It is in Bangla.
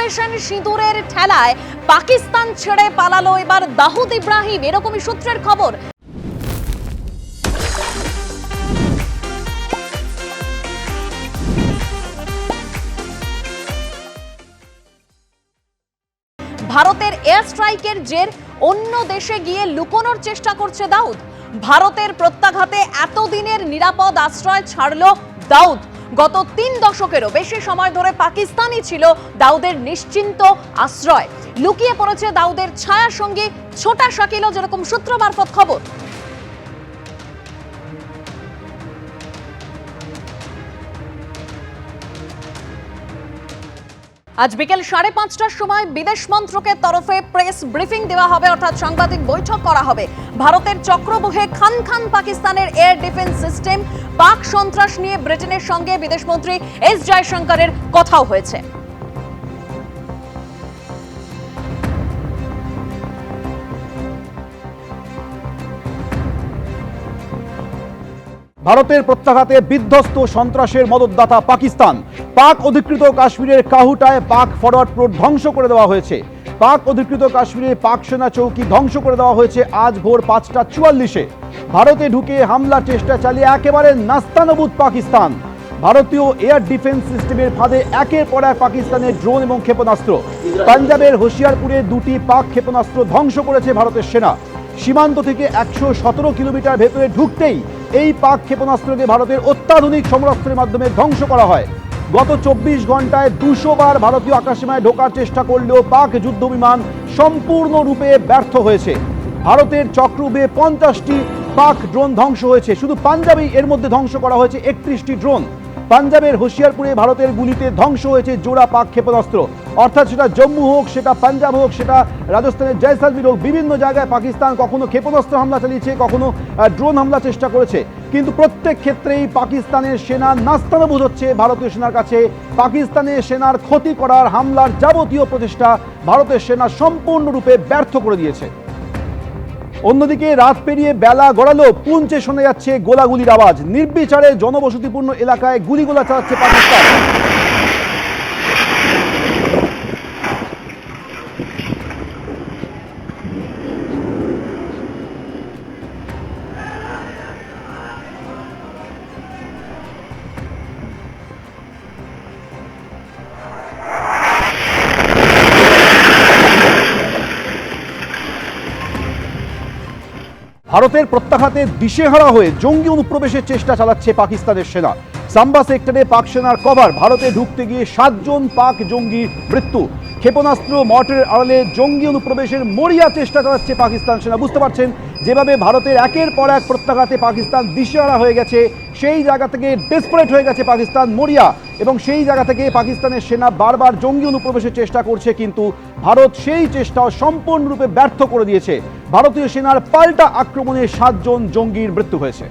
অপারেশন সিঁদুরের ঠেলায় পাকিস্তান ছেড়ে পালালো এবার দাউদ ইব্রাহিম, এরকমই সূত্রের খবর। ভারতের এয়ার স্ট্রাইকের জের অন্য দেশে গিয়ে লুকোনোর চেষ্টা করছে দাউদ। ভারতের প্রত্যাঘাতে এতদিনের নিরাপদ আশ্রয় ছাড়ল দাউদ। গত 3 দশকেরও বেশি সময় ধরে পাকিস্তানই ছিল দাউদের নিশ্চিন্ত আশ্রয়। লুকিয়ে পড়েছে দাউদের ছায়া সঙ্গী ছোটা শাকিলও, যেরকম সূত্র মারফত খবর। আজ বিকেল 5:30টার সময় বিদেশ মন্ত্রকের তরফে প্রেস ব্রিফিং দেওয়া হবে, অর্থাৎ সাংবাদিক বৈঠক করা হবে। ভারতের চক্রবুহে খান খান পাকিস্তানের এয়ার ডিফেন্স সিস্টেম, পাক সন্ত্রাস নিয়ে ব্রিটেনের সঙ্গে বিদেশমন্ত্রী এস জয়শঙ্করের কথাও হয়েছে। ভারতের প্রত্যাঘাতে বিধ্বস্ত সন্ত্রাসের মদতদাতা পাকিস্তান। পাক অধিকৃত কাশ্মীরের কাহুটায় পাক ফরওয়ার্ড রোড ধ্বংস করে দেওয়া হয়েছে। পাক অধিকৃত কাশ্মীরে পাক সেনা চৌকি ধ্বংস করে দেওয়া হয়েছে আজ ভোর 5:44-এ। ভারতে ঢুকে হামলার চেষ্টা চালিয়ে একেবারে নাস্তানাবুদ পাকিস্তান। ভারতীয় এয়ার ডিফেন্স সিস্টেমের ফাঁদে একের পর এক পাকিস্তানের ড্রোন এবং ক্ষেপণাস্ত্র। পাঞ্জাবের হোশিয়ারপুরে 2টি পাক ক্ষেপণাস্ত্র ধ্বংস করেছে ভারতের সেনা। সীমান্ত থেকে 117 কিলোমিটার ভেতরে ঢুকতেই এই পাক ক্ষেপণাস্ত্রকে ভারতের অত্যাধুনিক সমরাস্ত্রের মাধ্যমে ধ্বংস করা হয়। গত 24 ঘন্টায় 200 বার ভারতীয় আকাশসীমায় ঢোকার চেষ্টা করলেও পাক যুদ্ধ বিমান সম্পূর্ণরূপে ব্যর্থ হয়েছে। ভারতের চক্রব্যূহে 50টি পাক ড্রোন ধ্বংস হয়েছে। শুধু পাঞ্জাবেই এর মধ্যে ধ্বংস করা হয়েছে 31টি ড্রোন। পাঞ্জাবের হোশিয়ারপুরে ভারতের গুলিতে ধ্বংস হয়েছে জোড়া পাক ক্ষেপণাস্ত্র। অর্থাৎ সেটা জম্মু হোক, সেটা পাঞ্জাব হোক, সেটা রাজস্থানের জয়সালমীর হোক, বিভিন্ন জায়গায় পাকিস্তান কখনো ক্ষেপণাস্ত্র হামলা চালিয়েছে, কখনো ড্রোন হামলা চেষ্টা করেছে। কিন্তু প্রত্যেক ক্ষেত্রেই পাকিস্তানের সেনা নাস্তানাবুদ হচ্ছে ভারতীয় সেনার কাছে। পাকিস্তানের সেনার ক্ষতি করার, হামলার যাবতীয় প্রচেষ্টা ভারতের সেনা সম্পূর্ণরূপে ব্যর্থ করে দিয়েছে। অন্যদিকে রাত পেরিয়ে বেলা গড়ালো পুঞ্চে শোনা যাচ্ছে গোলাগুলির আওয়াজ। নির্বিচারে জনবসতিপূর্ণ এলাকায় গুলিগোলা চালাচ্ছে পাকিস্তান। ভারতের প্রত্যাঘাতে দিশেহারা হয়ে জঙ্গি অনুপ্রবেশের চেষ্টা চালাচ্ছে পাকিস্তানের সেনা। সাম্বা সেক্টরে পাক সেনার কভার, ভারতে ঢুকতে গিয়ে 7 জন পাক জঙ্গির মৃত্যু। ক্ষেপণাস্ত্র মর্টারের আড়ালে জঙ্গি অনুপ্রবেশের মরিয়া চেষ্টা চালাচ্ছে পাকিস্তান সেনা। বুঝতে পারছেন যেভাবে ভারতের একের পর এক প্রত্যাঘাতে পাকিস্তান দিশেহারা হয়ে গেছে, সেই জায়গা থেকে ডেসপারেট হয়ে গেছে পাকিস্তান, মরিয়া, এবং সেই জায়গা থেকে পাকিস্তানের সেনা বারবার জঙ্গি অনুপ্রবেশের চেষ্টা করছে, কিন্তু ভারত সেই চেষ্টাও সম্পূর্ণরূপে ব্যর্থ করে দিয়েছে। ভারতীয় সেনার পাল্টা আক্রমণে 7 জন জঙ্গির মৃত্যু হয়েছে।